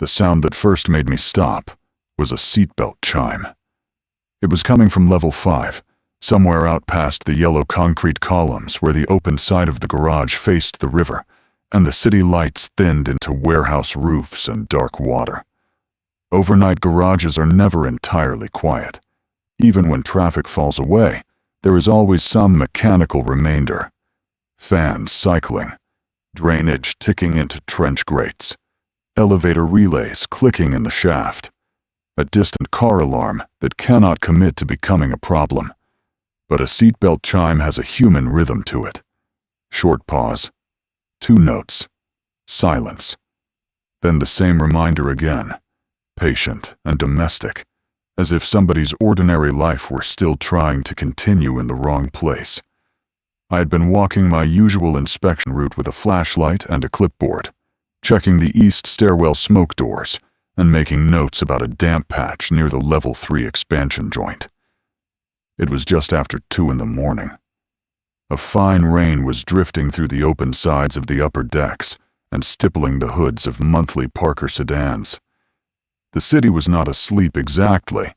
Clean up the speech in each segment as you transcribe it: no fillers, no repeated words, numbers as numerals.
The sound that first made me stop was a seatbelt chime. It was coming from level 5, somewhere out past the yellow concrete columns where the open side of the garage faced the river, and the city lights thinned into warehouse roofs and dark water. Overnight garages are never entirely quiet. Even when traffic falls away, there is always some mechanical remainder. Fans cycling, drainage ticking into trench grates, elevator relays clicking in the shaft, a distant car alarm that cannot commit to becoming a problem. But a seatbelt chime has a human rhythm to it. Short pause, 2 notes, silence, then the same reminder again, patient and domestic, as if somebody's ordinary life were still trying to continue in the wrong place. I had been walking my usual inspection route with a flashlight and a clipboard, checking the east stairwell smoke doors and making notes about a damp patch near the level 3 expansion joint. It was just after 2 in the morning. A fine rain was drifting through the open sides of the upper decks and stippling the hoods of monthly Parker sedans. The city was not asleep exactly,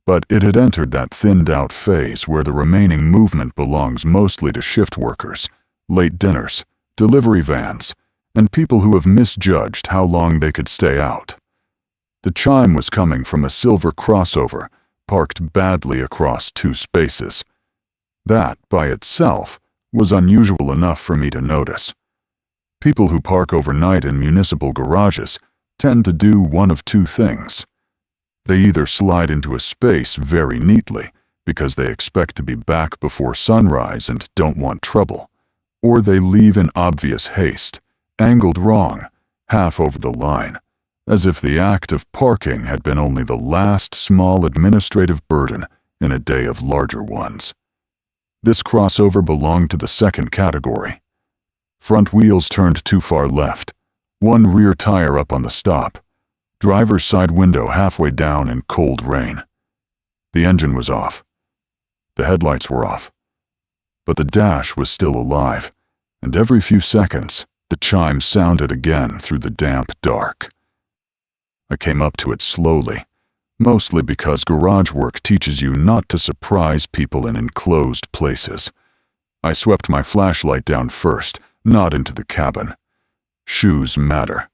but it had entered that thinned-out phase where the remaining movement belongs mostly to shift workers, late dinners, delivery vans, and people who have misjudged how long they could stay out. The chime was coming from a silver crossover parked badly across 2 spaces. That, by itself, was unusual enough for me to notice. People who park overnight in municipal garages tend to do one of 2 things. They either slide into a space very neatly because they expect to be back before sunrise and don't want trouble, or they leave in obvious haste, angled wrong, half over the line, as if the act of parking had been only the last small administrative burden in a day of larger ones. This crossover belonged to the second category. Front wheels turned too far left, one rear tire up on the stop, driver's side window halfway down in cold rain. The engine was off. The headlights were off. But the dash was still alive, and every few seconds, the chime sounded again through the damp dark. I came up to it slowly, mostly because garage work teaches you not to surprise people in enclosed places. I swept my flashlight down first, not into the cabin. Shoes matter.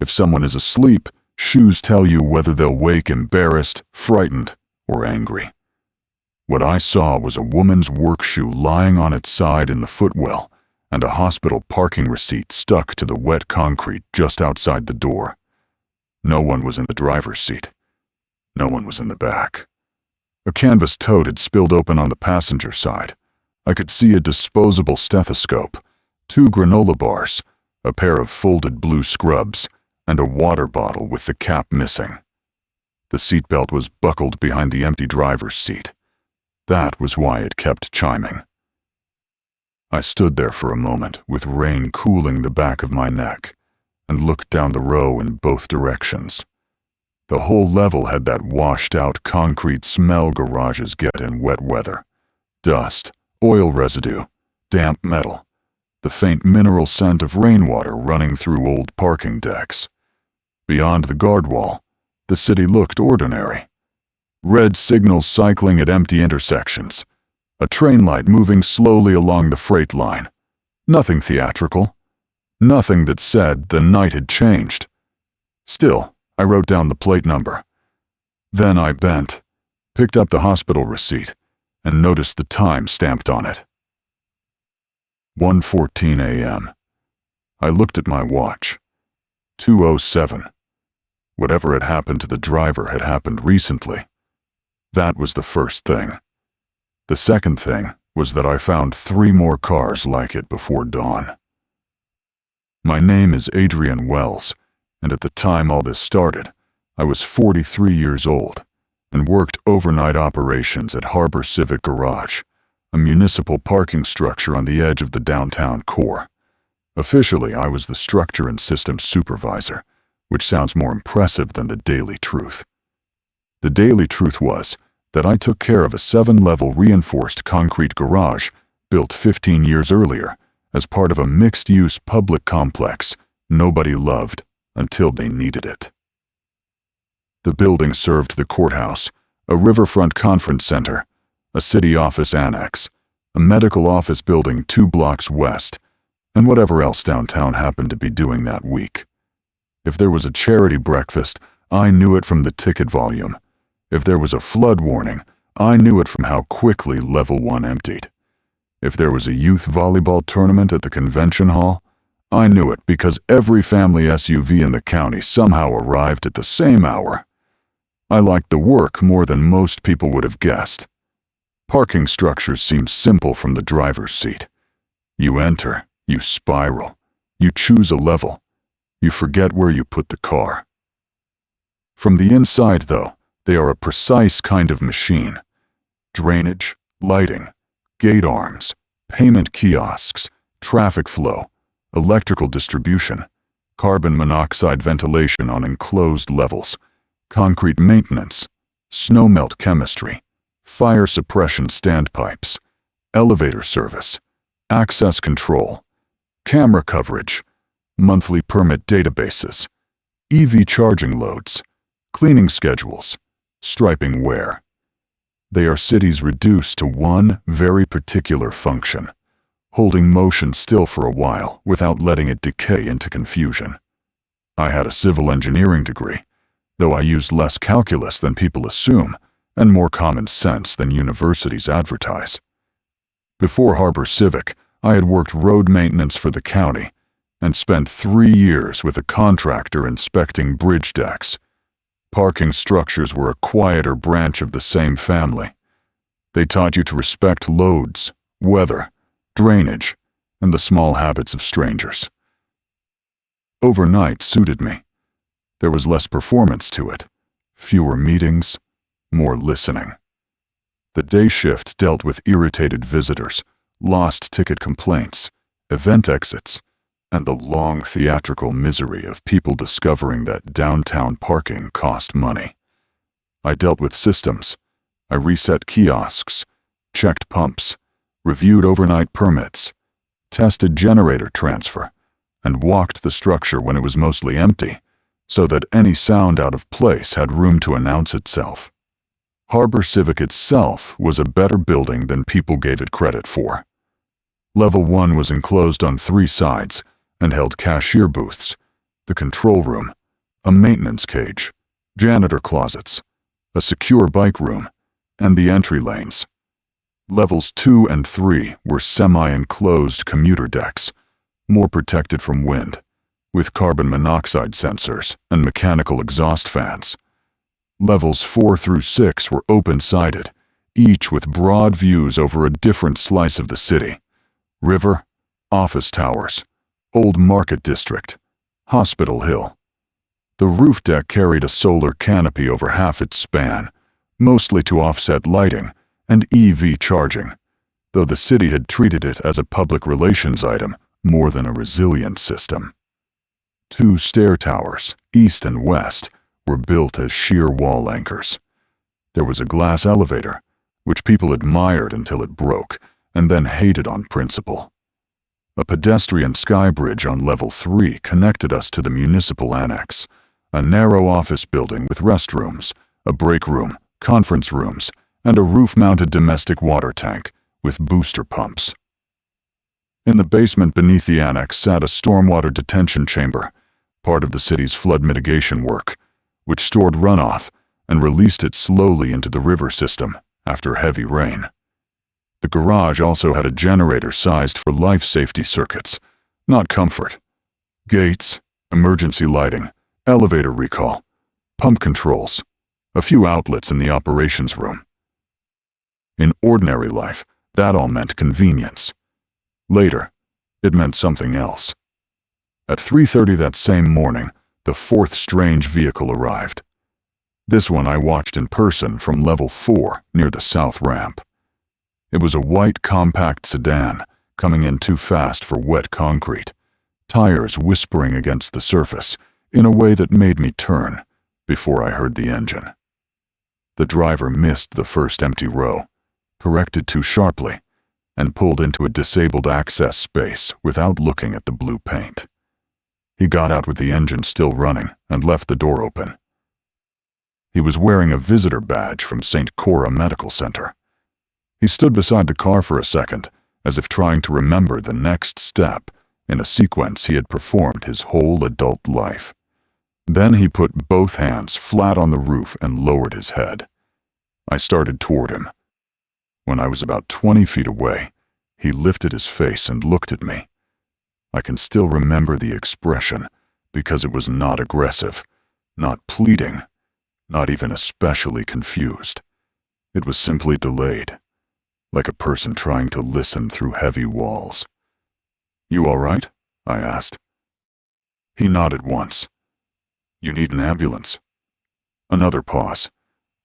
If someone is asleep, shoes tell you whether they'll wake embarrassed, frightened, or angry. What I saw was a woman's work shoe lying on its side in the footwell, and a hospital parking receipt stuck to the wet concrete just outside the door. No one was in the driver's seat. No one was in the back. A canvas tote had spilled open on the passenger side. I could see a disposable stethoscope, 2 granola bars, a pair of folded blue scrubs, and a water bottle with the cap missing. The seatbelt was buckled behind the empty driver's seat. That was why it kept chiming. I stood there for a moment with rain cooling the back of my neck and looked down the row in both directions. The whole level had that washed-out concrete smell garages get in wet weather. Dust, oil residue, damp metal, the faint mineral scent of rainwater running through old parking decks. Beyond the guard wall, the city looked ordinary. Red signals cycling at empty intersections, a train light moving slowly along the freight line. Nothing theatrical. Nothing that said the night had changed. Still, I wrote down the plate number. Then I bent, picked up the hospital receipt, and noticed the time stamped on it. 1:14 a.m. I looked at my watch. 2:07. Whatever had happened to the driver had happened recently. That was the first thing. The second thing was that I found 3 more cars like it before dawn. My name is Adrian Wells, and at the time all this started, I was 43 years old and worked overnight operations at Harbor Civic Garage, a municipal parking structure on the edge of the downtown core. Officially, I was the structure and systems supervisor, which sounds more impressive than the daily truth. The daily truth was that I took care of a 7-level reinforced concrete garage built 15 years earlier as part of a mixed-use public complex nobody loved until they needed it. The building served the courthouse, a riverfront conference center, a city office annex, a medical office building 2 blocks west, and whatever else downtown happened to be doing that week. If there was a charity breakfast, I knew it from the ticket volume. If there was a flood warning, I knew it from how quickly Level 1 emptied. If there was a youth volleyball tournament at the convention hall, I knew it because every family SUV in the county somehow arrived at the same hour. I liked the work more than most people would have guessed. Parking structures seemed simple from the driver's seat. You enter, you spiral, you choose a level, you forget where you put the car. From the inside, though, they are a precise kind of machine. Drainage, lighting, gate arms, payment kiosks, traffic flow, electrical distribution, carbon monoxide ventilation on enclosed levels, concrete maintenance, snowmelt chemistry, fire suppression standpipes, elevator service, access control, camera coverage, monthly permit databases, EV charging loads, cleaning schedules, striping wear. They are cities reduced to one very particular function, holding motion still for a while without letting it decay into confusion. I had a civil engineering degree, though I used less calculus than people assume and more common sense than universities advertise. Before Harbor Civic, I had worked road maintenance for the county and spent 3 years with a contractor inspecting bridge decks. Parking structures were a quieter branch of the same family. They taught you to respect loads, weather, drainage, and the small habits of strangers. Overnight suited me. There was less performance to it, fewer meetings, more listening. The day shift dealt with irritated visitors, lost ticket complaints, event exits, and the long theatrical misery of people discovering that downtown parking cost money. I dealt with systems. I reset kiosks, checked pumps, reviewed overnight permits, tested generator transfer, and walked the structure when it was mostly empty, so that any sound out of place had room to announce itself. Harbor Civic itself was a better building than people gave it credit for. Level 1 was enclosed on 3 sides and held cashier booths, the control room, a maintenance cage, janitor closets, a secure bike room, and the entry lanes. Levels 2 and 3 were semi-enclosed commuter decks, more protected from wind, with carbon monoxide sensors and mechanical exhaust fans. Levels 4 through 6 were open-sided, each with broad views over a different slice of the city: river, office towers, Old Market District, Hospital Hill. The roof deck carried a solar canopy over half its span, mostly to offset lighting and EV charging, though the city had treated it as a public relations item more than a resilient system. 2 stair towers, east and west, were built as sheer wall anchors. There was a glass elevator, which people admired until it broke, and then hated on principle. A pedestrian sky bridge on level 3 connected us to the municipal annex, a narrow office building with restrooms, a break room, conference rooms, and a roof-mounted domestic water tank with booster pumps. In the basement beneath the annex sat a stormwater detention chamber, part of the city's flood mitigation work, which stored runoff and released it slowly into the river system after heavy rain. The garage also had a generator sized for life safety circuits, not comfort. Gates, emergency lighting, elevator recall, pump controls, a few outlets in the operations room. In ordinary life, that all meant convenience. Later, it meant something else. At 3:30 that same morning, the 4th strange vehicle arrived. This one I watched in person from level 4 near the south ramp. It was a white compact sedan, coming in too fast for wet concrete, tires whispering against the surface in a way that made me turn before I heard the engine. The driver missed the first empty row, corrected too sharply, and pulled into a disabled access space without looking at the blue paint. He got out with the engine still running and left the door open. He was wearing a visitor badge from St. Cora Medical Center. He stood beside the car for a second, as if trying to remember the next step in a sequence he had performed his whole adult life. Then he put both hands flat on the roof and lowered his head. I started toward him. When I was about 20 feet away, he lifted his face and looked at me. I can still remember the expression, because it was not aggressive, not pleading, not even especially confused. It was simply delayed, like a person trying to listen through heavy walls. "You all right?" I asked. He nodded once. "You need an ambulance?" Another pause.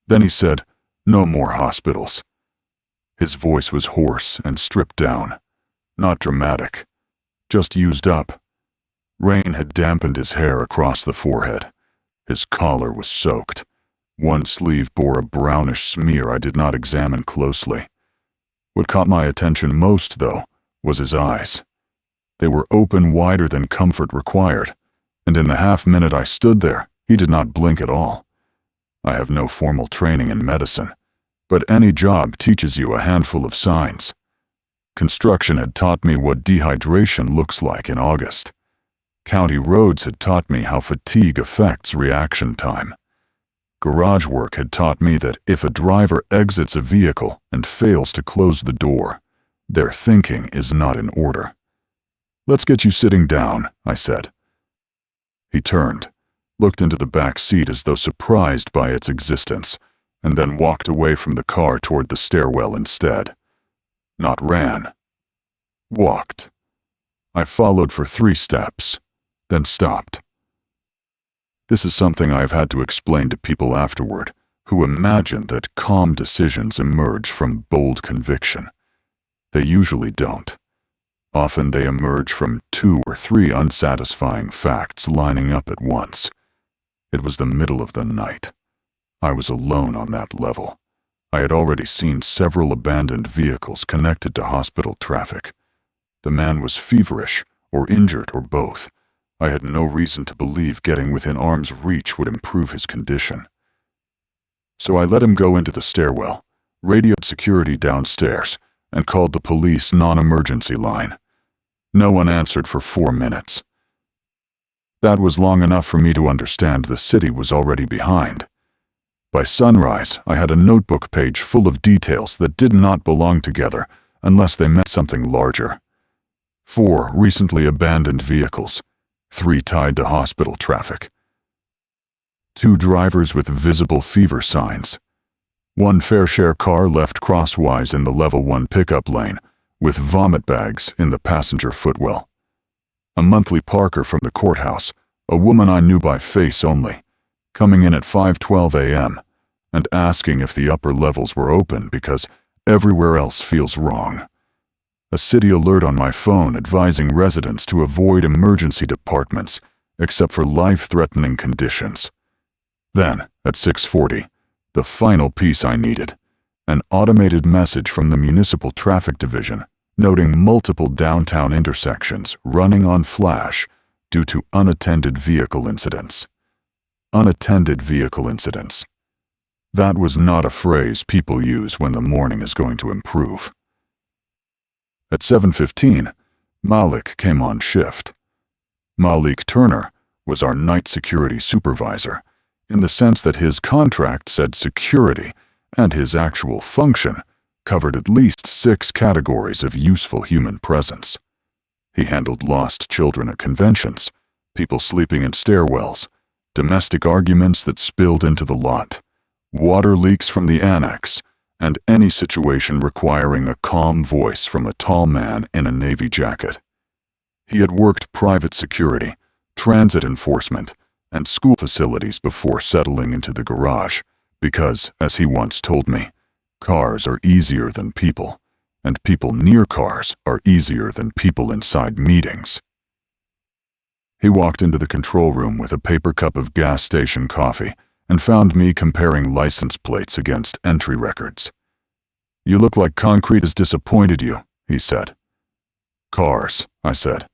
Then he said, "No more hospitals." His voice was hoarse and stripped down, not dramatic, just used up. Rain had dampened his hair across the forehead. His collar was soaked. One sleeve bore a brownish smear I did not examine closely. What caught my attention most, though, was his eyes. They were open wider than comfort required, and in the half-minute I stood there, he did not blink at all. I have no formal training in medicine, but any job teaches you a handful of signs. Construction had taught me what dehydration looks like in August. County roads had taught me how fatigue affects reaction time. Garage work had taught me that if a driver exits a vehicle and fails to close the door, their thinking is not in order. "Let's get you sitting down," I said. He turned, looked into the back seat as though surprised by its existence, and then walked away from the car toward the stairwell instead. Not ran. Walked. I followed for 3 steps, then stopped. This is something I have had to explain to people afterward, who imagine that calm decisions emerge from bold conviction. They usually don't. Often they emerge from 2 or 3 unsatisfying facts lining up at once. It was the middle of the night. I was alone on that level. I had already seen several abandoned vehicles connected to hospital traffic. The man was feverish, or injured, or both. I had no reason to believe getting within arm's reach would improve his condition. So I let him go into the stairwell, radioed security downstairs, and called the police non-emergency line. No one answered for 4 minutes. That was long enough for me to understand the city was already behind. By sunrise, I had a notebook page full of details that did not belong together unless they meant something larger. 4 recently abandoned vehicles, 3 tied to hospital traffic. 2 drivers with visible fever signs. 1 fair-share car left crosswise in the level 1 pickup lane, with vomit bags in the passenger footwell. A monthly parker from the courthouse, a woman I knew by face only, coming in at 5:12 a.m. and asking if the upper levels were open because everywhere else feels wrong. A city alert on my phone advising residents to avoid emergency departments except for life-threatening conditions. Then, at 6:40, the final piece I needed, an automated message from the Municipal Traffic Division noting multiple downtown intersections running on flash due to unattended vehicle incidents. Unattended vehicle incidents. That was not a phrase people use when the morning is going to improve. At 7:15, Malik came on shift. Malik Turner was our night security supervisor, in the sense that his contract said security, and his actual function covered at least 6 categories of useful human presence. He handled lost children at conventions, people sleeping in stairwells, domestic arguments that spilled into the lot, water leaks from the annex, and any situation requiring a calm voice from a tall man in a navy jacket. He had worked private security, transit enforcement, and school facilities before settling into the garage, because, as he once told me, cars are easier than people, and people near cars are easier than people inside meetings. He walked into the control room with a paper cup of gas station coffee and found me comparing license plates against entry records. "You look like concrete has disappointed you," he said. "Cars," I said,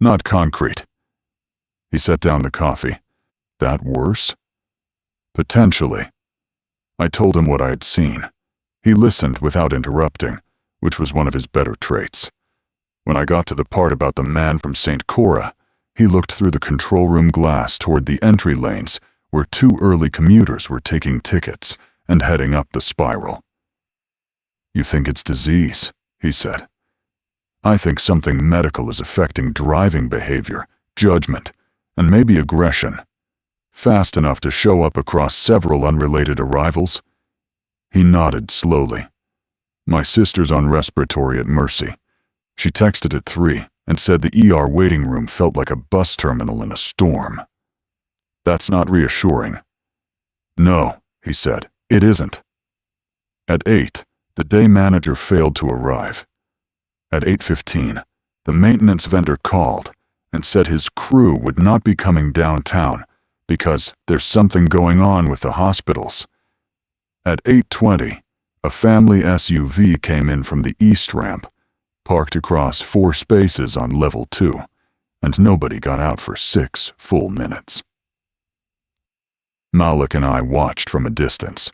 "not concrete." He set down the coffee. "That worse?" "Potentially," I told him what I had seen. He listened without interrupting, which was one of his better traits. When I got to the part about the man from St. Cora, he looked through the control room glass toward the entry lanes where 2 early commuters were taking tickets and heading up the spiral. "You think it's disease," he said. "I think something medical is affecting driving behavior, judgment, and maybe aggression. Fast enough to show up across several unrelated arrivals." He nodded slowly. "My sister's on respiratory at Mercy. She texted at 3 and said the ER waiting room felt like a bus terminal in a storm." "That's not reassuring." "No," he said, "it isn't." At 8, the day manager failed to arrive. At 8:15, the maintenance vendor called and said his crew would not be coming downtown because there's something going on with the hospitals. At 8:20, a family SUV came in from the east ramp, parked across 4 spaces on level 2, and nobody got out for 6 full minutes. Malik and I watched from a distance.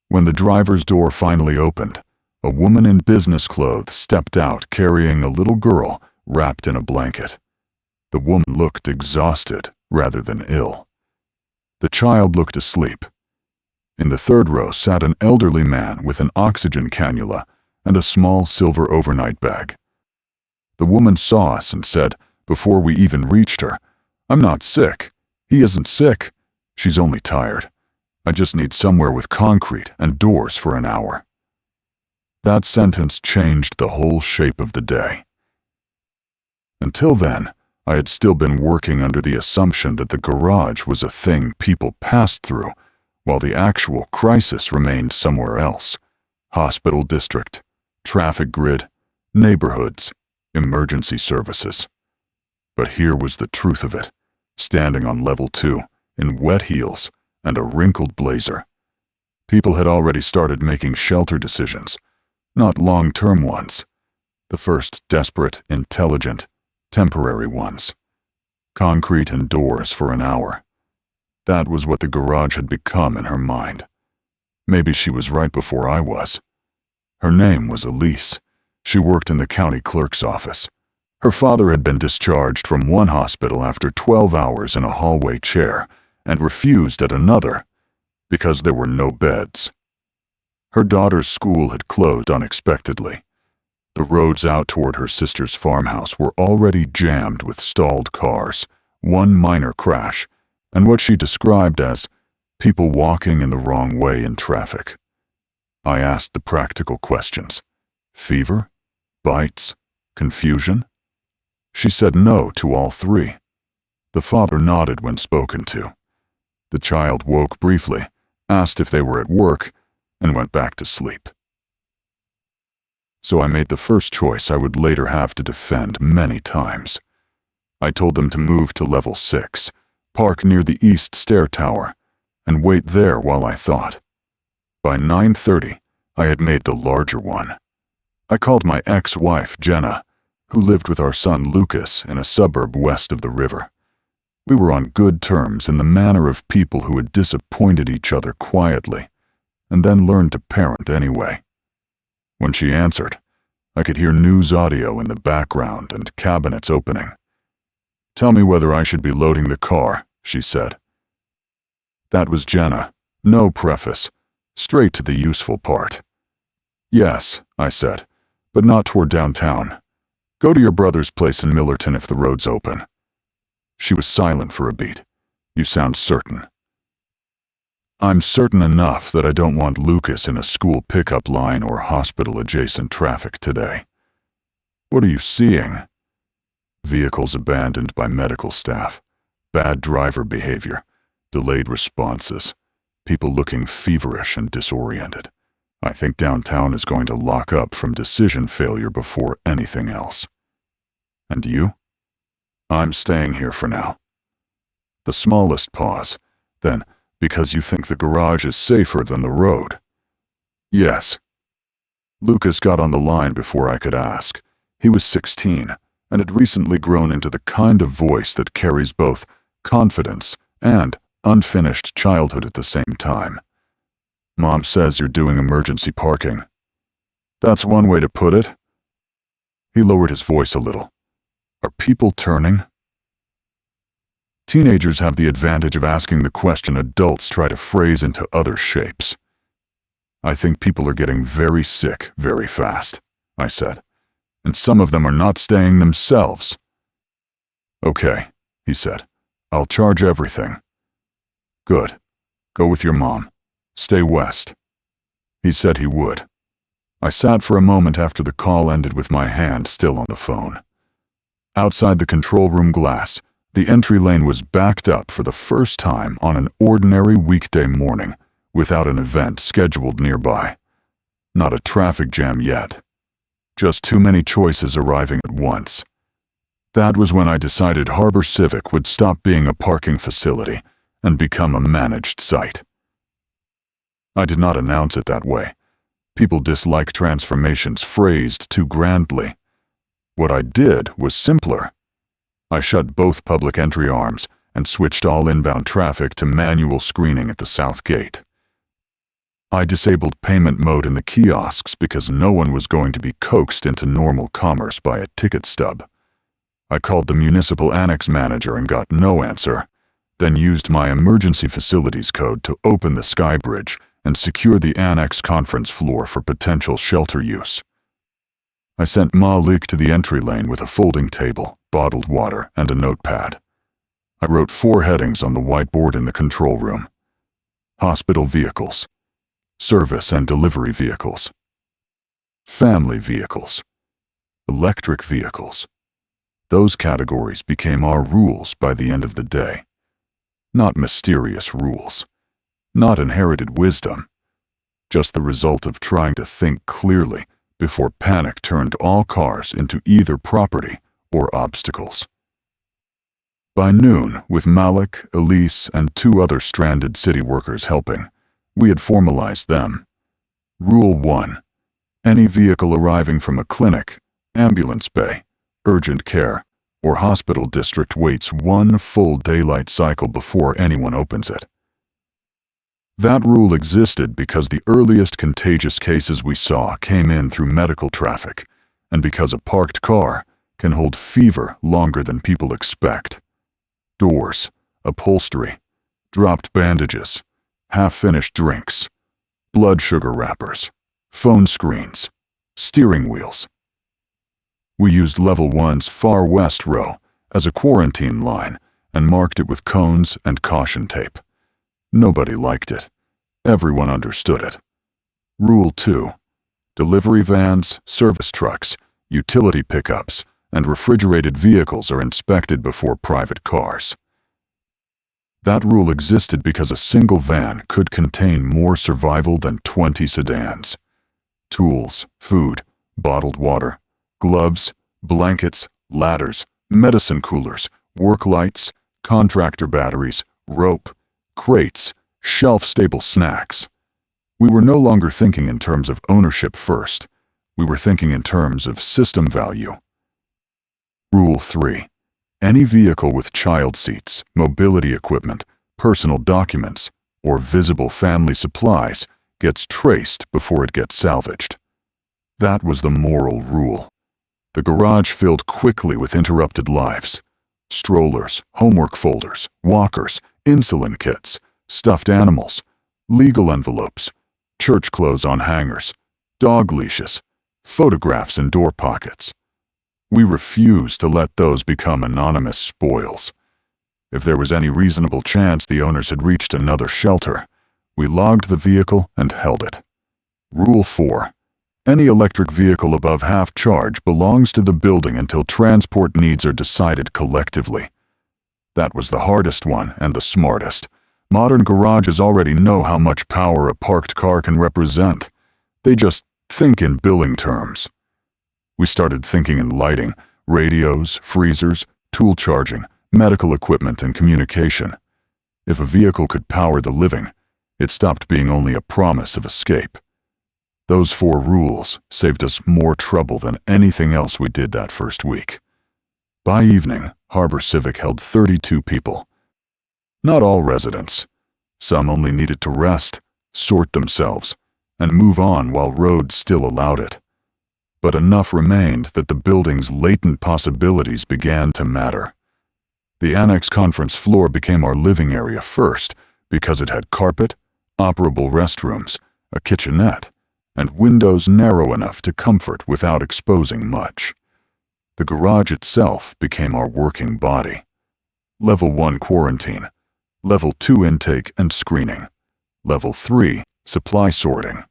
When the driver's door finally opened, a woman in business clothes stepped out carrying a little girl wrapped in a blanket. The woman looked exhausted rather than ill. The child looked asleep. In the 3rd row sat an elderly man with an oxygen cannula and a small silver overnight bag. The woman saw us and said, before we even reached her, "I'm not sick. He isn't sick. She's only tired. I just need somewhere with concrete and doors for an hour." That sentence changed the whole shape of the day. Until then, I had still been working under the assumption that the garage was a thing people passed through, while the actual crisis remained somewhere else. Hospital district, traffic grid, neighborhoods, emergency services. But here was the truth of it, standing on level 2, in wet heels and a wrinkled blazer. People had already started making shelter decisions, not long-term ones. The first desperate, intelligent, temporary ones. Concrete and doors for an hour. That was what the garage had become in her mind. Maybe she was right before I was. Her name was Elise. She worked in the county clerk's office. Her father had been discharged from one hospital after 12 hours in a hallway chair and refused at another because there were no beds. Her daughter's school had closed unexpectedly. The roads out toward her sister's farmhouse were already jammed with stalled cars, one minor crash, and what she described as people walking in the wrong way in traffic. I asked the practical questions. Fever? Bites? Confusion? She said no to all 3. The father nodded when spoken to. The child woke briefly, asked if they were at work, and went back to sleep. So I made the first choice I would later have to defend many times. I told them to move to level 6, park near the east stair tower, and wait there while I thought. By 9:30, I had made the larger one. I called my ex-wife, Jenna, who lived with our son Lucas in a suburb west of the river. We were on good terms in the manner of people who had disappointed each other quietly, and then learned to parent anyway. When she answered, I could hear news audio in the background and cabinets opening. "Tell me whether I should be loading the car," she said. That was Jenna, no preface, straight to the useful part. "Yes," I said, "but not toward downtown. Go to your brother's place in Millerton if the road's open." She was silent for a beat. "You sound certain." "I'm certain enough that I don't want Lucas in a school pickup line or hospital-adjacent traffic today." "What are you seeing?" "Vehicles abandoned by medical staff, bad driver behavior, delayed responses, people looking feverish and disoriented. I think downtown is going to lock up from decision failure before anything else." "And you?" "I'm staying here for now." The smallest pause, then, "Because you think the garage is safer than the road?" "Yes." Lucas got on the line before I could ask. He was 16 and had recently grown into the kind of voice that carries both confidence and unfinished childhood at the same time. Mom says you're doing emergency parking. That's one way to put it. He lowered his voice a little. Are people turning? Teenagers have the advantage of asking the question adults try to phrase into other shapes. I think people are getting very sick very fast, I said, and some of them are not staying themselves. Okay, he said, I'll charge everything. Good. Go with your mom. Stay west. He said he would. I sat for a moment after the call ended with my hand still on the phone. Outside the control room glass, the entry lane was backed up for the first time on an ordinary weekday morning without an event scheduled nearby. Not a traffic jam yet. Just too many choices arriving at once. That was when I decided Harbor Civic would stop being a parking facility and become a managed site. I did not announce it that way. People dislike transformations phrased too grandly. What I did was simpler. I shut both public entry arms and switched all inbound traffic to manual screening at the south gate. I disabled payment mode in the kiosks because no one was going to be coaxed into normal commerce by a ticket stub. I called the municipal annex manager and got no answer, then used my emergency facilities code to open the sky bridge and secure the annex conference floor for potential shelter use. I sent Malik to the entry lane with a folding table, bottled water, and a notepad. I wrote 4 headings on the whiteboard in the control room. Hospital vehicles, service and delivery vehicles, family vehicles, electric vehicles. Those categories became our rules by the end of the day. Not mysterious rules. Not inherited wisdom. Just the result of trying to think clearly before panic turned all cars into either property or obstacles. By noon, with Malik, Elise, and 2 other stranded city workers helping, we had formalized them. Rule 1. Any vehicle arriving from a clinic, ambulance bay, urgent care, or hospital district waits 1 full daylight cycle before anyone opens it. That rule existed because the earliest contagious cases we saw came in through medical traffic, and because a parked car can hold fever longer than people expect. Doors, upholstery, dropped bandages, half-finished drinks, blood sugar wrappers, phone screens, steering wheels. We used Level 1's Far West row as a quarantine line and marked it with cones and caution tape. Nobody liked it. Everyone understood it. Rule 2. Delivery vans, service trucks, utility pickups, and refrigerated vehicles are inspected before private cars. That rule existed because a single van could contain more survival than 20 sedans. Tools, food, bottled water, gloves, blankets, ladders, medicine coolers, work lights, contractor batteries, rope, crates, shelf-stable snacks. We were no longer thinking in terms of ownership first. We were thinking in terms of system value. Rule 3. Any vehicle with child seats, mobility equipment, personal documents, or visible family supplies gets traced before it gets salvaged. That was the moral rule. The garage filled quickly with interrupted lives. Strollers, homework folders, walkers, insulin kits, stuffed animals, legal envelopes, church clothes on hangers, dog leashes, photographs in door pockets. We refused to let those become anonymous spoils. If there was any reasonable chance the owners had reached another shelter, we logged the vehicle and held it. Rule 4. Any electric vehicle above half charge belongs to the building until transport needs are decided collectively. That was the hardest one and the smartest. Modern garages already know how much power a parked car can represent. They just think in billing terms. We started thinking in lighting, radios, freezers, tool charging, medical equipment, and communication. If a vehicle could power the living, it stopped being only a promise of escape. Those 4 rules saved us more trouble than anything else we did that first week. By evening, Harbor Civic held 32 people. Not all residents. Some only needed to rest, sort themselves, and move on while roads still allowed it. But enough remained that the building's latent possibilities began to matter. The annex conference floor became our living area first because it had carpet, operable restrooms, a kitchenette, and windows narrow enough to comfort without exposing much. The garage itself became our working body. Level 1 quarantine, Level 2 intake and screening, Level 3 supply sorting,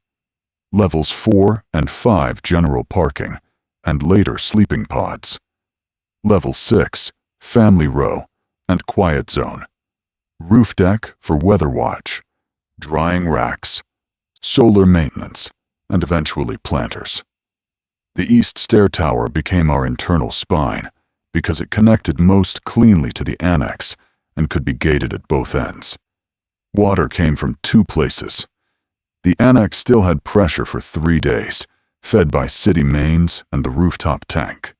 Levels 4 and 5 general parking, and later sleeping pods. Level 6 family row and quiet zone, roof deck for weather watch, drying racks, solar maintenance, and eventually planters. The east stair tower became our internal spine because it connected most cleanly to the annex and could be gated at both ends. Water came from 2 places. The annex still had pressure for 3 days, fed by city mains and the rooftop tank.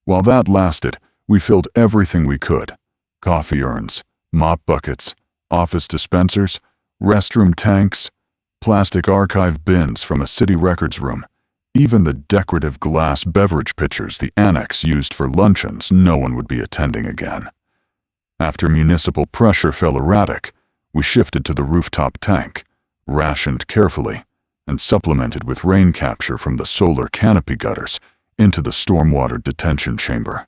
While that lasted, we filled everything we could: coffee urns, mop buckets, office dispensers, restroom tanks, plastic archive bins from a city records room, even the decorative glass beverage pitchers the annex used for luncheons no one would be attending again. After municipal pressure fell erratic, we shifted to the rooftop tank, rationed carefully, and supplemented with rain capture from the solar canopy gutters into the stormwater detention chamber.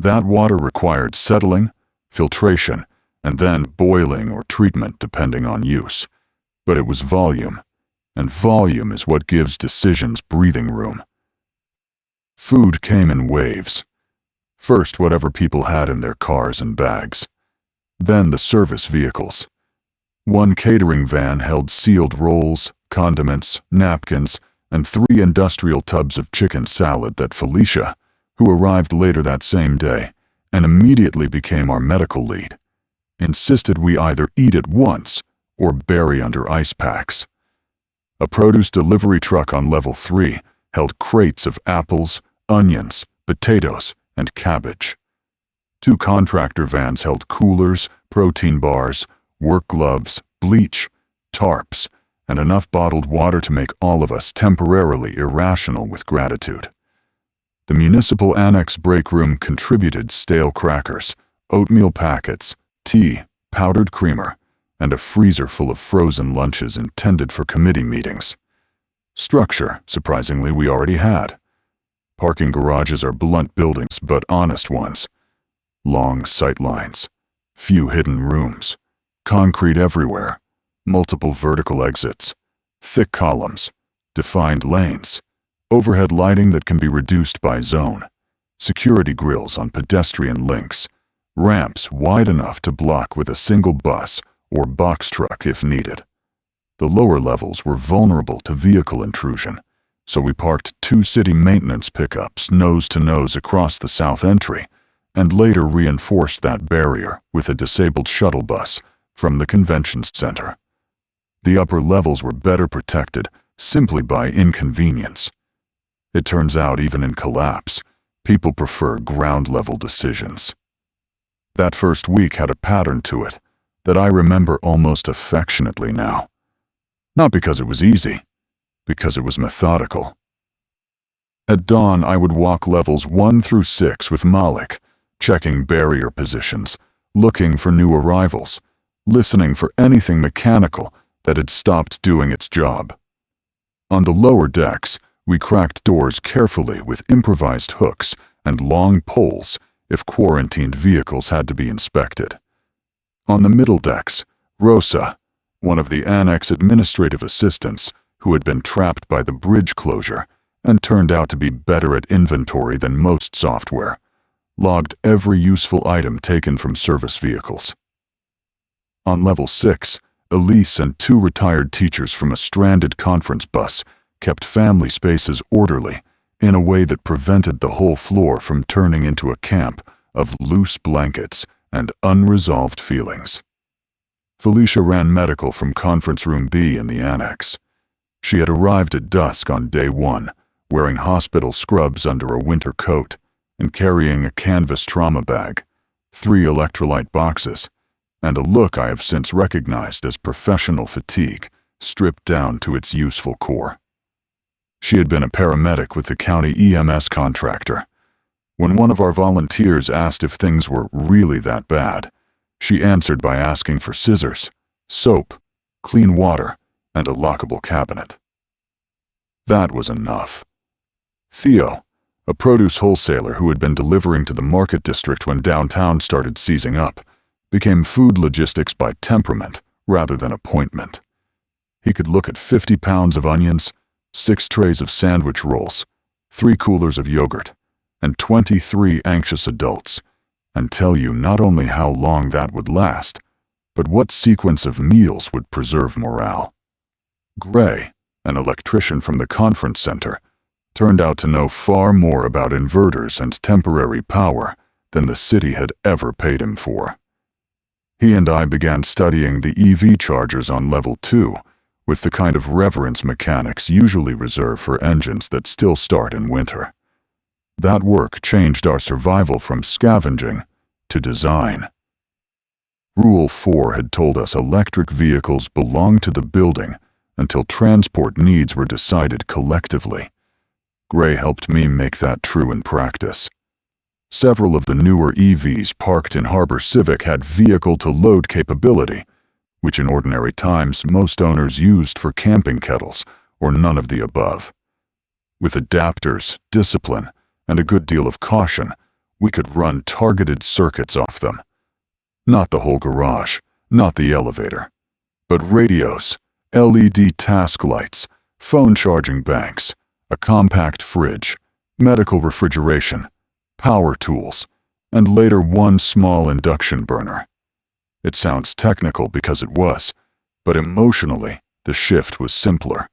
That water required settling, filtration, and then boiling or treatment depending on use. But it was volume, and volume is what gives decisions breathing room. Food came in waves. First, whatever people had in their cars and bags. Then the service vehicles. One catering van held sealed rolls, condiments, napkins, and 3 industrial tubs of chicken salad that Felicia, who arrived later that same day and immediately became our medical lead, insisted we either eat at once or bury under ice packs. A produce delivery truck on level 3 held crates of apples, onions, potatoes, and cabbage. 2 contractor vans held coolers, protein bars, work gloves, bleach, tarps, and enough bottled water to make all of us temporarily irrational with gratitude. The municipal annex break room contributed stale crackers, oatmeal packets, tea, powdered creamer, and a freezer full of frozen lunches intended for committee meetings. Structure, surprisingly, we already had. Parking garages are blunt buildings but honest ones. Long sight lines, few hidden rooms, concrete everywhere, multiple vertical exits, thick columns, defined lanes, overhead lighting that can be reduced by zone, security grills on pedestrian links, ramps wide enough to block with a single bus or box truck if needed. The lower levels were vulnerable to vehicle intrusion, so we parked 2 city maintenance pickups nose to nose across the south entry, and later reinforced that barrier with a disabled shuttle bus from the convention center. The upper levels were better protected simply by inconvenience. It turns out even in collapse, people prefer ground-level decisions. That first week had a pattern to it that I remember almost affectionately now. Not because it was easy, because it was methodical. At dawn, I would walk levels 1 through 6 with Malik, checking barrier positions, looking for new arrivals, listening for anything mechanical that had stopped doing its job. On the lower decks, we cracked doors carefully with improvised hooks and long poles if quarantined vehicles had to be inspected. On the middle decks, Rosa, one of the annex administrative assistants who had been trapped by the bridge closure and turned out to be better at inventory than most software, logged every useful item taken from service vehicles. On level 6, Elise and 2 retired teachers from a stranded conference bus kept family spaces orderly in a way that prevented the whole floor from turning into a camp of loose blankets and unresolved feelings. Felicia ran medical from Conference Room B in the annex. She had arrived at dusk on day 1, wearing hospital scrubs under a winter coat and carrying a canvas trauma bag, 3 electrolyte boxes, and a look I have since recognized as professional fatigue, stripped down to its useful core. She had been a paramedic with the county EMS contractor. When one of our volunteers asked if things were really that bad, she answered by asking for scissors, soap, clean water, and a lockable cabinet. That was enough. Theo, a produce wholesaler who had been delivering to the market district when downtown started seizing up, became food logistics by temperament rather than appointment. He could look at 50 pounds of onions, 6 trays of sandwich rolls, 3 coolers of yogurt, and 23 anxious adults, and tell you not only how long that would last, but what sequence of meals would preserve morale. Gray, an electrician from the conference center, turned out to know far more about inverters and temporary power than the city had ever paid him for. He and I began studying the EV chargers on level 2, with the kind of reverence mechanics usually reserve for engines that still start in winter. That work changed our survival from scavenging to design. Rule 4 had told us electric vehicles belonged to the building until transport needs were decided collectively. Gray helped me make that true in practice. Several of the newer EVs parked in Harbor Civic had vehicle-to-load capability, which in ordinary times most owners used for camping kettles or none of the above. With adapters, discipline, and a good deal of caution, we could run targeted circuits off them. Not the whole garage, not the elevator, but radios, LED task lights, phone charging banks, a compact fridge, medical refrigeration, power tools, and later one small induction burner. It sounds technical because it was, but emotionally, the shift was simpler.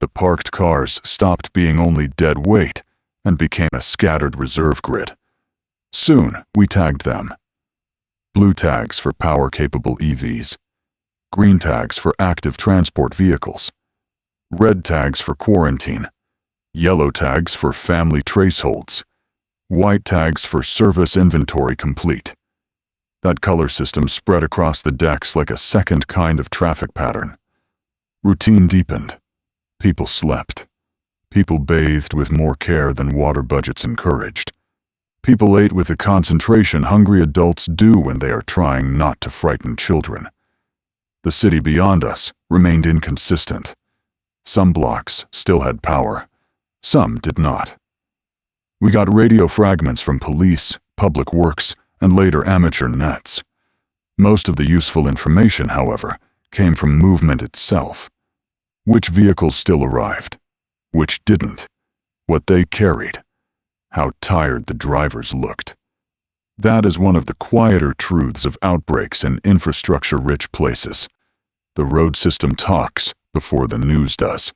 The parked cars stopped being only dead weight and became a scattered reserve grid. Soon, we tagged them. Blue tags for power-capable EVs, green tags for active transport vehicles, red tags for quarantine, yellow tags for family traceholds, white tags for service inventory complete. That color system spread across the decks like a second kind of traffic pattern. Routine deepened. People slept. People bathed with more care than water budgets encouraged. People ate with the concentration hungry adults do when they are trying not to frighten children. The city beyond us remained inconsistent. Some blocks still had power. Some did not. We got radio fragments from police, public works, and later amateur nets. Most of the useful information, however, came from movement itself. Which vehicles still arrived, which didn't, what they carried, how tired the drivers looked. That is one of the quieter truths of outbreaks in infrastructure-rich places. The road system talks before the news does.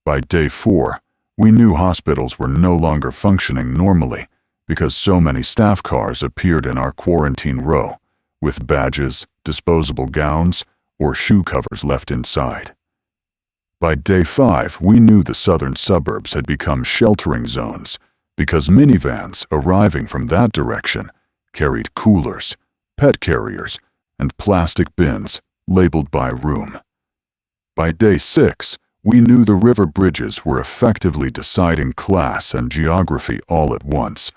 By day 4, we knew hospitals were no longer functioning normally because so many staff cars appeared in our quarantine row, with badges, disposable gowns, or shoe covers left inside. By day 5, we knew the southern suburbs had become sheltering zones because minivans arriving from that direction carried coolers, pet carriers, and plastic bins labeled by room. By day 6, we knew the river bridges were effectively deciding class and geography all at once,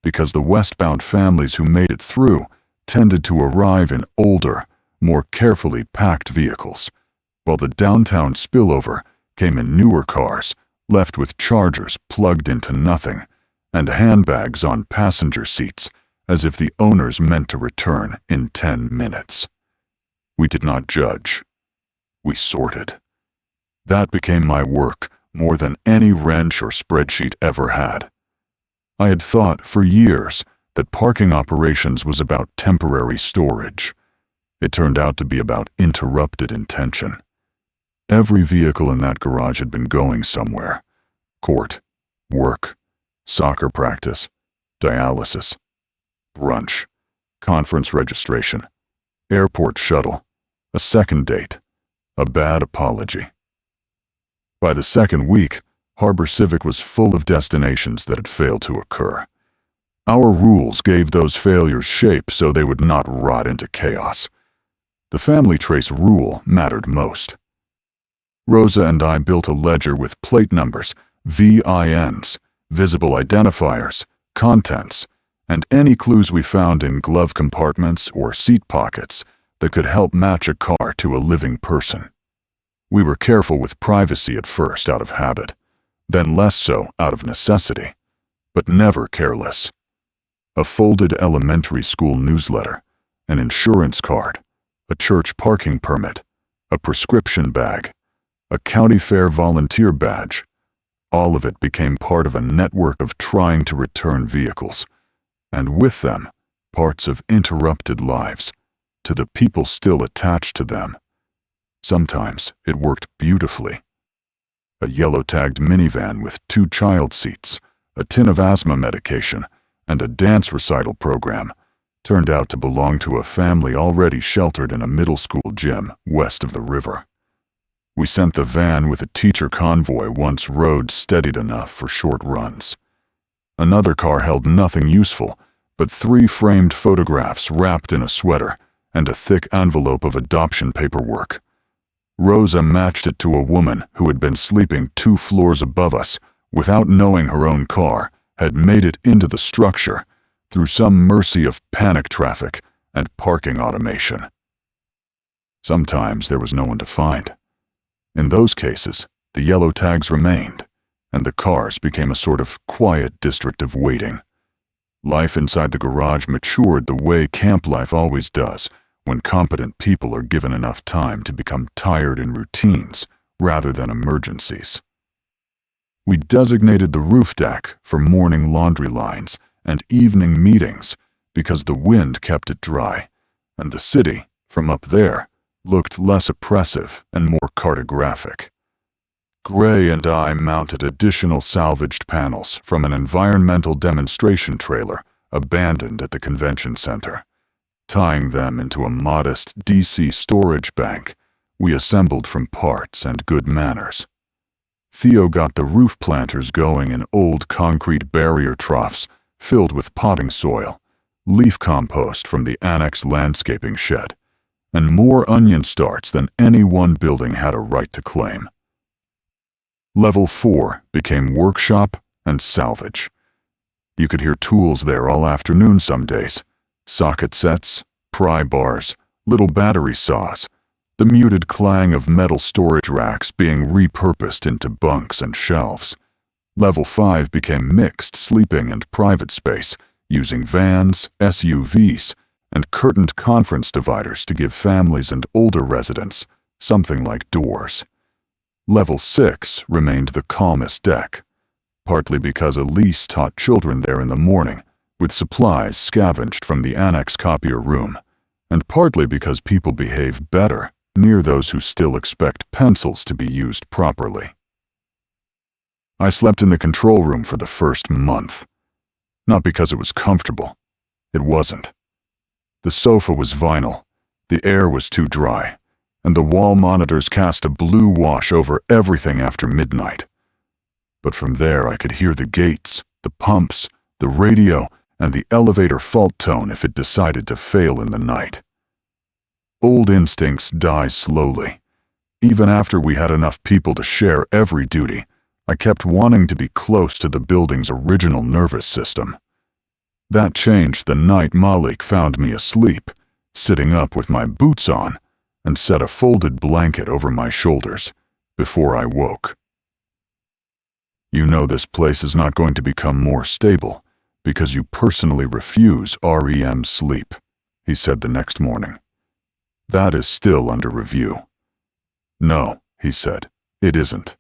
because the westbound families who made it through tended to arrive in older, more carefully packed vehicles, while the downtown spillover came in newer cars, left with chargers plugged into nothing, and handbags on passenger seats, as if the owners meant to return in 10 minutes. We did not judge. We sorted. That became my work more than any wrench or spreadsheet ever had. I had thought for years that parking operations was about temporary storage. It turned out to be about interrupted intention. Every vehicle in that garage had been going somewhere. Court, work, soccer practice, dialysis, brunch, conference registration, airport shuttle, a second date, a bad apology. By the second week, Harbor Civic was full of destinations that had failed to occur. Our rules gave those failures shape so they would not rot into chaos. The family trace rule mattered most. Rosa and I built a ledger with plate numbers, VINs, visible identifiers, contents, and any clues we found in glove compartments or seat pockets that could help match a car to a living person. We were careful with privacy at first out of habit, then less so out of necessity, but never careless. A folded elementary school newsletter, an insurance card, a church parking permit, a prescription bag, a county fair volunteer badge. All of it became part of a network of trying to return vehicles, and with them, parts of interrupted lives, to the people still attached to them. Sometimes it worked beautifully. A yellow-tagged minivan with 2 child seats, a tin of asthma medication, and a dance recital program turned out to belong to a family already sheltered in a middle school gym west of the river. We sent the van with a teacher convoy once roads steadied enough for short runs. Another car held nothing useful but 3 framed photographs wrapped in a sweater and a thick envelope of adoption paperwork. Rosa matched it to a woman who had been sleeping 2 floors above us without knowing her own car had made it into the structure through some mercy of panic traffic and parking automation. Sometimes there was no one to find. In those cases, the yellow tags remained, and the cars became a sort of quiet district of waiting. Life inside the garage matured the way camp life always does when competent people are given enough time to become tired in routines rather than emergencies. We designated the roof deck for morning laundry lines and evening meetings because the wind kept it dry, and the city, from up there, looked less oppressive and more cartographic. Gray and I mounted additional salvaged panels from an environmental demonstration trailer abandoned at the convention center. Tying them into a modest DC storage bank we assembled from parts and good manners. Theo got the roof planters going in old concrete barrier troughs filled with potting soil, leaf compost from the annex landscaping shed, and more onion starts than any one building had a right to claim. Level 4 became workshop and salvage. You could hear tools there all afternoon some days. Socket sets, pry bars, little battery saws, the muted clang of metal storage racks being repurposed into bunks and shelves. Level 5 became mixed sleeping and private space, using vans, SUVs, and curtained conference dividers to give families and older residents something like doors. Level 6 remained the calmest deck, partly because Elise taught children there in the morning, with supplies scavenged from the annex copier room, and partly because people behave better near those who still expect pencils to be used properly. I slept in the control room for the first month. Not because it was comfortable. It wasn't. The sofa was vinyl, the air was too dry, and the wall monitors cast a blue wash over everything after midnight. But from there I could hear the gates, the pumps, the radio, and the elevator fault tone if it decided to fail in the night. Old instincts die slowly. Even after we had enough people to share every duty, I kept wanting to be close to the building's original nervous system. That changed the night Malik found me asleep, sitting up with my boots on, and set a folded blanket over my shoulders before I woke. "You know this place is not going to become more stable because you personally refuse REM sleep," he said the next morning. "That is still under review." "No," he said, "it isn't."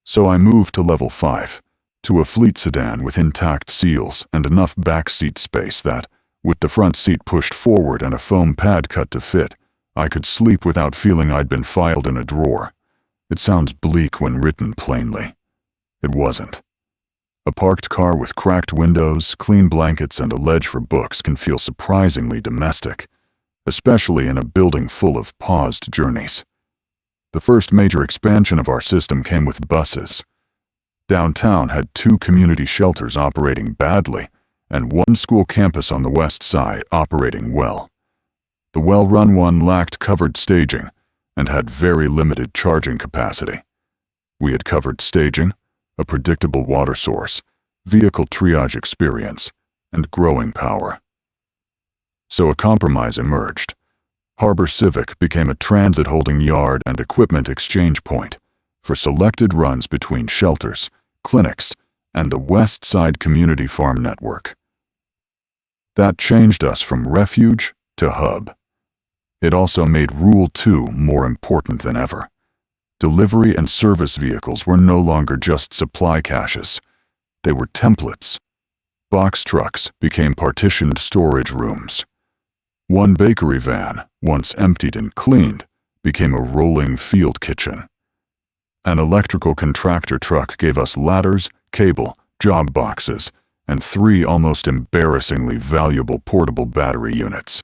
So I moved to level 5, to a fleet sedan with intact seals and enough back seat space that, with the front seat pushed forward and a foam pad cut to fit, I could sleep without feeling I'd been filed in a drawer. It sounds bleak when written plainly. It wasn't. A parked car with cracked windows, clean blankets, and a ledge for books can feel surprisingly domestic, especially in a building full of paused journeys. The first major expansion of our system came with buses. Downtown had 2 community shelters operating badly, and one school campus on the west side operating well. The well-run one lacked covered staging and had very limited charging capacity. We had covered staging, a predictable water source, vehicle triage experience, and growing power. So a compromise emerged. Harbor Civic became a transit holding yard and equipment exchange point for selected runs between shelters, clinics, and the West Side Community Farm Network. That changed us from refuge to hub. It also made Rule 2 more important than ever. Delivery and service vehicles were no longer just supply caches. They were templates. Box trucks became partitioned storage rooms. One bakery van, once emptied and cleaned, became a rolling field kitchen. An electrical contractor truck gave us ladders, cable, job boxes, and 3 almost embarrassingly valuable portable battery units.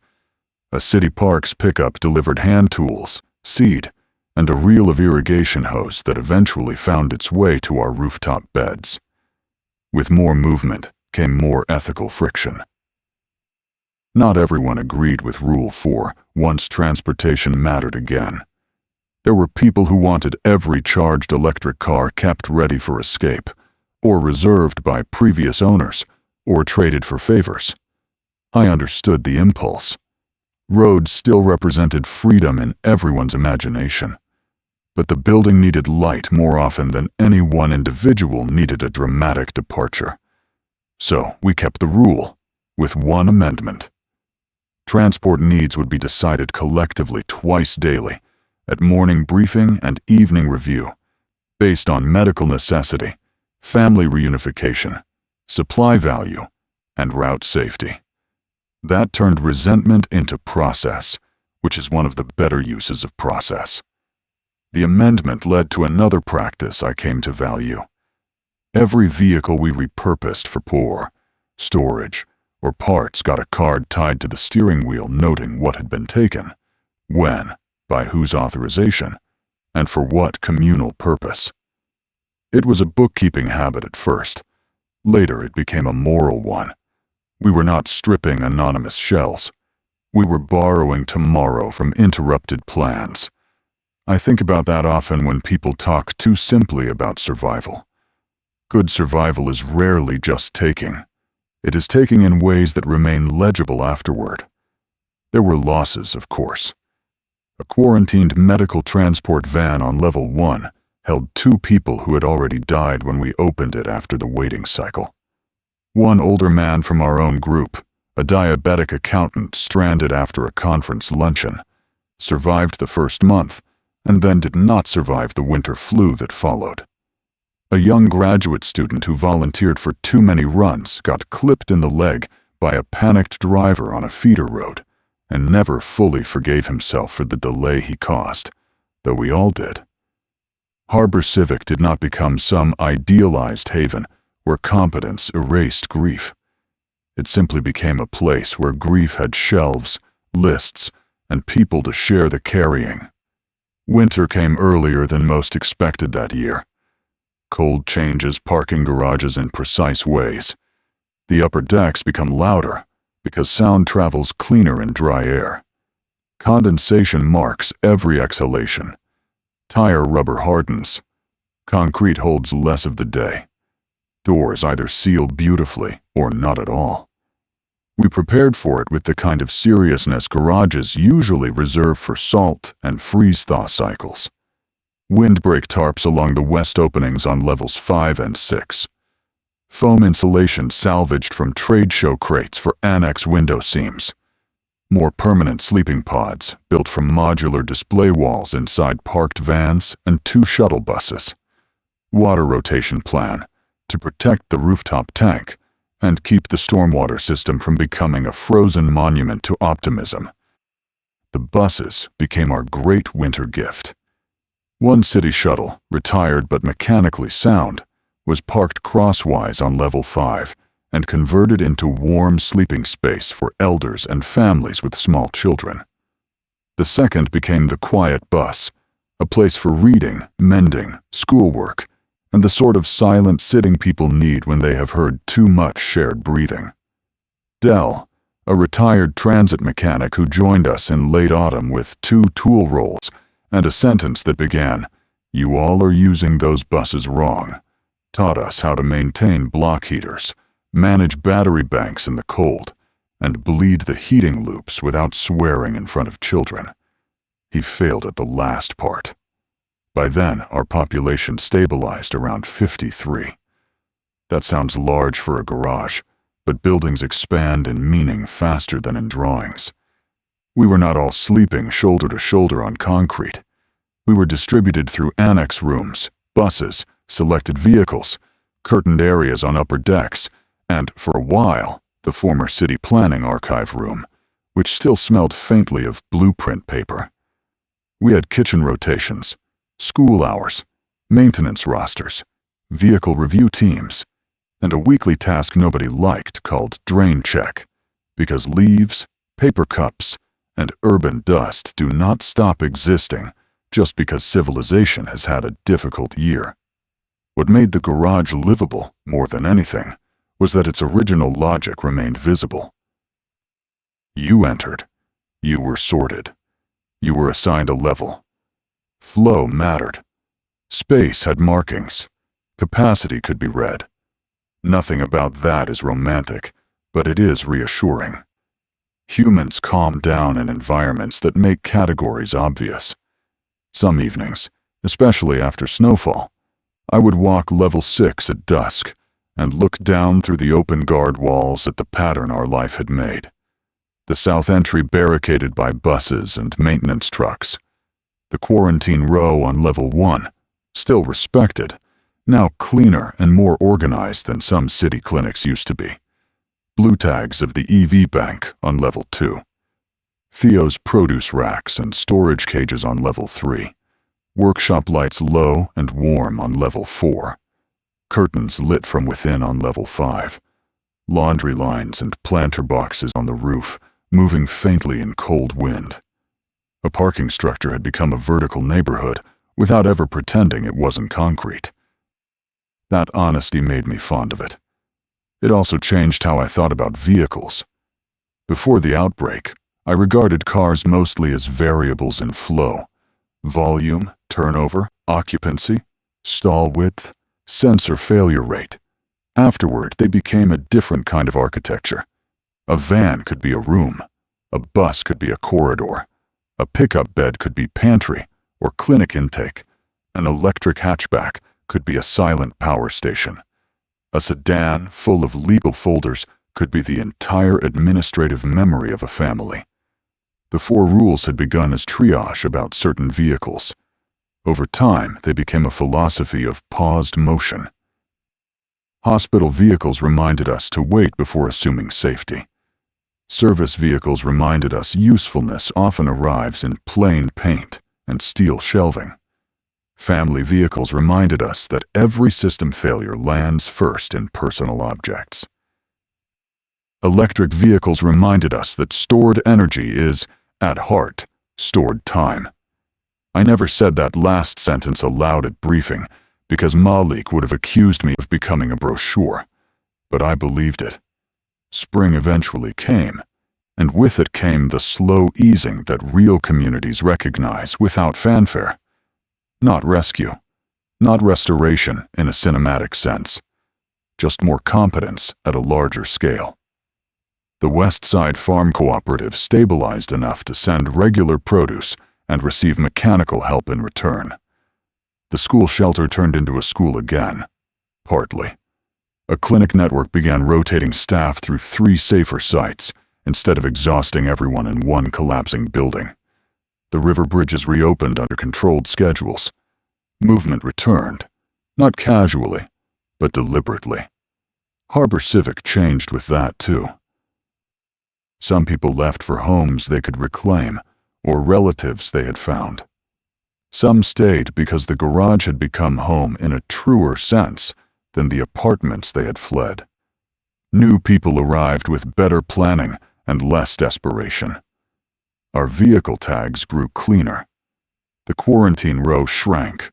A city parks pickup delivered hand tools, seed, and a reel of irrigation hose that eventually found its way to our rooftop beds. With more movement came more ethical friction. Not everyone agreed with Rule 4 once transportation mattered again. There were people who wanted every charged electric car kept ready for escape, or reserved by previous owners, or traded for favors. I understood the impulse. Roads still represented freedom in everyone's imagination. But the building needed light more often than any one individual needed a dramatic departure. So we kept the rule, with one amendment. Transport needs would be decided collectively twice daily, at morning briefing and evening review, based on medical necessity, family reunification, supply value, and route safety. That turned resentment into process, which is one of the better uses of process. The amendment led to another practice I came to value. Every vehicle we repurposed for pour, storage, or parts got a card tied to the steering wheel noting what had been taken, when, by whose authorization, and for what communal purpose. It was a bookkeeping habit at first. Later it became a moral one. We were not stripping anonymous shells. We were borrowing tomorrow from interrupted plans. I think about that often when people talk too simply about survival. Good survival is rarely just taking. It is taking in ways that remain legible afterward. There were losses, of course. A quarantined medical transport van on level 1 held 2 people who had already died when we opened it after the waiting cycle. One older man from our own group, a diabetic accountant stranded after a conference luncheon, survived the first month and then did not survive the winter flu that followed. A young graduate student who volunteered for too many runs got clipped in the leg by a panicked driver on a feeder road and never fully forgave himself for the delay he caused, though we all did. Harbor Civic did not become some idealized haven where competence erased grief. It simply became a place where grief had shelves, lists, and people to share the carrying. Winter came earlier than most expected that year. Cold changes parking garages in precise ways. The upper decks become louder because sound travels cleaner in dry air. Condensation marks every exhalation. Tire rubber hardens. Concrete holds less of the day. Doors either seal beautifully or not at all. We prepared for it with the kind of seriousness garages usually reserve for salt and freeze-thaw cycles. Windbreak tarps along the west openings on levels 5 and 6. Foam insulation salvaged from trade show crates for annex window seams. More permanent sleeping pods built from modular display walls inside parked vans and 2 shuttle buses. Water rotation plan to protect the rooftop tank and keep the stormwater system from becoming a frozen monument to optimism. The buses became our great winter gift. One city shuttle, retired but mechanically sound, was parked crosswise on level 5 and converted into warm sleeping space for elders and families with small children. The second became the quiet bus, a place for reading, mending, schoolwork, and the sort of silent sitting people need when they have heard too much shared breathing. Dell, a retired transit mechanic who joined us in late autumn with 2 tool rolls and a sentence that began, "You all are using those buses wrong," taught us how to maintain block heaters, manage battery banks in the cold, and bleed the heating loops without swearing in front of children. He failed at the last part. By then, our population stabilized around 53. That sounds large for a garage, but buildings expand in meaning faster than in drawings. We were not all sleeping shoulder to shoulder on concrete. We were distributed through annex rooms, buses, selected vehicles, curtained areas on upper decks, and, for a while, the former city planning archive room, which still smelled faintly of blueprint paper. We had kitchen rotations, school hours, maintenance rosters, vehicle review teams, and a weekly task nobody liked called drain check, because leaves, paper cups, and urban dust do not stop existing just because civilization has had a difficult year. What made the garage livable, more than anything, was that its original logic remained visible. You entered. You were sorted. You were assigned a level. Flow mattered. Space had markings. Capacity could be read. Nothing about that is romantic, but it is reassuring. Humans calm down in environments that make categories obvious. Some evenings, especially after snowfall, I would walk level 6 at dusk and look down through the open guard walls at the pattern our life had made. The south entry barricaded by buses and maintenance trucks. The quarantine row on level 1, still respected, now cleaner and more organized than some city clinics used to be. Blue tags of the EV bank on level 2. Theo's produce racks and storage cages on level 3. Workshop lights low and warm on level 4. Curtains lit from within on level 5. Laundry lines and planter boxes on the roof, moving faintly in cold wind. A parking structure had become a vertical neighborhood without ever pretending it wasn't concrete. That honesty made me fond of it. It also changed how I thought about vehicles. Before the outbreak, I regarded cars mostly as variables in flow. Volume, turnover, occupancy, stall width, sensor failure rate. Afterward, they became a different kind of architecture. A van could be a room. A bus could be a corridor. A pickup bed could be pantry or clinic intake. An electric hatchback could be a silent power station. A sedan full of legal folders could be the entire administrative memory of a family. The 4 rules had begun as triage about certain vehicles. Over time, they became a philosophy of paused motion. Hospital vehicles reminded us to wait before assuming safety. Service vehicles reminded us usefulness often arrives in plain paint and steel shelving. Family vehicles reminded us that every system failure lands first in personal objects. Electric vehicles reminded us that stored energy is, at heart, stored time. I never said that last sentence aloud at briefing because Malik would have accused me of becoming a brochure, but I believed it. Spring eventually came, and with it came the slow easing that real communities recognize without fanfare. Not rescue, not restoration in a cinematic sense, just more competence at a larger scale. The West Side Farm Cooperative stabilized enough to send regular produce and receive mechanical help in return. The school shelter turned into a school again, partly. A clinic network began rotating staff through 3 safer sites instead of exhausting everyone in one collapsing building. The river bridges reopened under controlled schedules. Movement returned, not casually, but deliberately. Harbor Civic changed with that too. Some people left for homes they could reclaim or relatives they had found. Some stayed because the garage had become home in a truer sense than the apartments they had fled. New people arrived with better planning and less desperation. Our vehicle tags grew cleaner. The quarantine row shrank.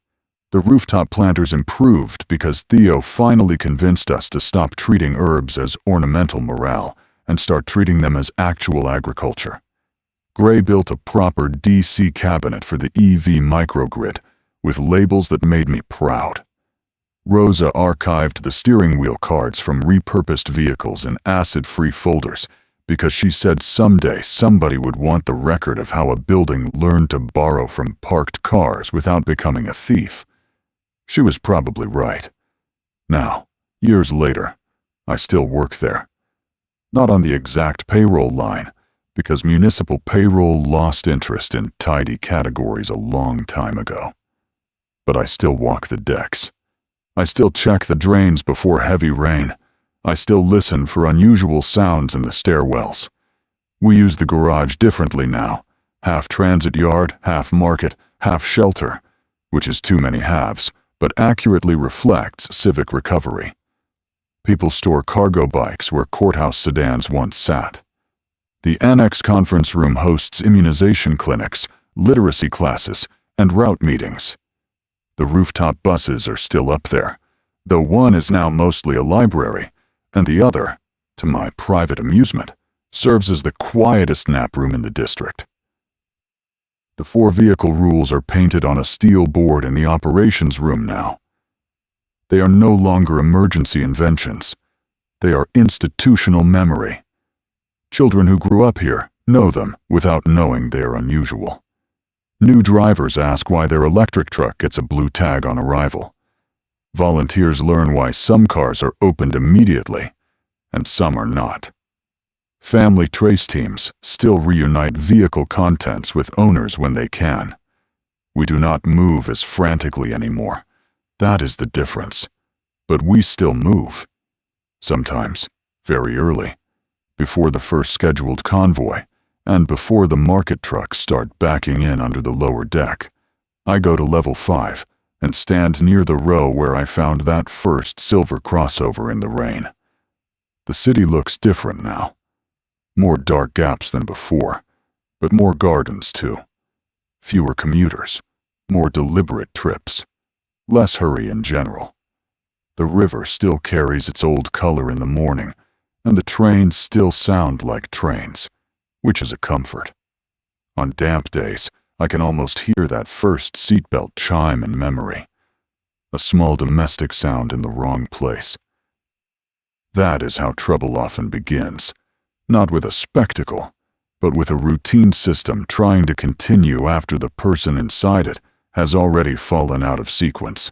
The rooftop planters improved because Theo finally convinced us to stop treating herbs as ornamental morale and start treating them as actual agriculture. Gray built a proper DC cabinet for the EV microgrid, with labels that made me proud. Rosa archived the steering wheel cards from repurposed vehicles in acid-free folders because she said someday somebody would want the record of how a building learned to borrow from parked cars without becoming a thief. She was probably right. Now, years later, I still work there. Not on the exact payroll line, because municipal payroll lost interest in tidy categories a long time ago. But I still walk the decks. I still check the drains before heavy rain. I still listen for unusual sounds in the stairwells. We use the garage differently now. Half transit yard, half market, half shelter, which is too many halves, but accurately reflects civic recovery. People store cargo bikes where courthouse sedans once sat. The annex conference room hosts immunization clinics, literacy classes, and route meetings. The rooftop buses are still up there, though one is now mostly a library, and the other, to my private amusement, serves as the quietest nap room in the district. The 4 vehicle rules are painted on a steel board in the operations room now. They are no longer emergency inventions. They are institutional memory. Children who grew up here know them without knowing they are unusual. New drivers ask why their electric truck gets a blue tag on arrival. Volunteers learn why some cars are opened immediately and some are not. Family trace teams still reunite vehicle contents with owners when they can. We do not move as frantically anymore. That is the difference. But we still move. Sometimes, very early, before the first scheduled convoy, and before the market trucks start backing in under the lower deck. I go to level 5 and stand near the row where I found that first silver crossover in the rain. The city looks different now. More dark gaps than before, but more gardens too. Fewer commuters, more deliberate trips, less hurry in general. The river still carries its old color in the morning, and the trains still sound like trains, which is a comfort. On damp days, I can almost hear that first seatbelt chime in memory. A small domestic sound in the wrong place. That is how trouble often begins, not with a spectacle, but with a routine system trying to continue after the person inside it has already fallen out of sequence.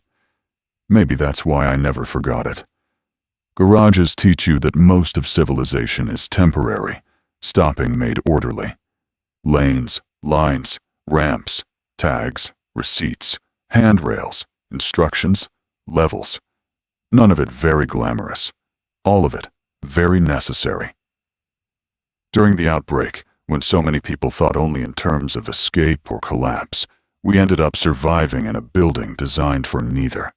Maybe that's why I never forgot it. Garages teach you that most of civilization is temporary, stopping made orderly. Lanes, lines, ramps, tags, receipts, handrails, instructions, levels. None of it very glamorous. All of it very necessary. During the outbreak, when so many people thought only in terms of escape or collapse, we ended up surviving in a building designed for neither.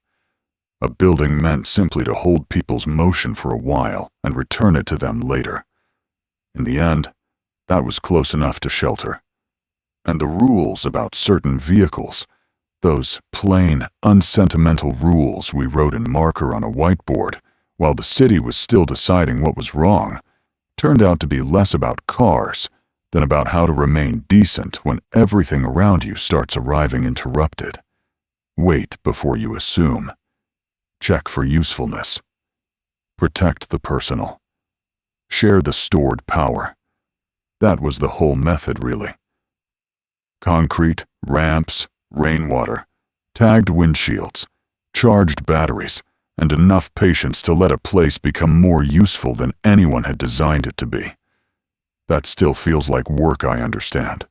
A building meant simply to hold people's motion for a while and return it to them later. In the end, that was close enough to shelter. And the rules about certain vehicles, those plain, unsentimental rules we wrote in marker on a whiteboard while the city was still deciding what was wrong, turned out to be less about cars than about how to remain decent when everything around you starts arriving interrupted. Wait before you assume. Check for usefulness. Protect the personal. Share the stored power. That was the whole method, really. Concrete, ramps, rainwater, tagged windshields, charged batteries, and enough patience to let a place become more useful than anyone had designed it to be. That still feels like work I understand.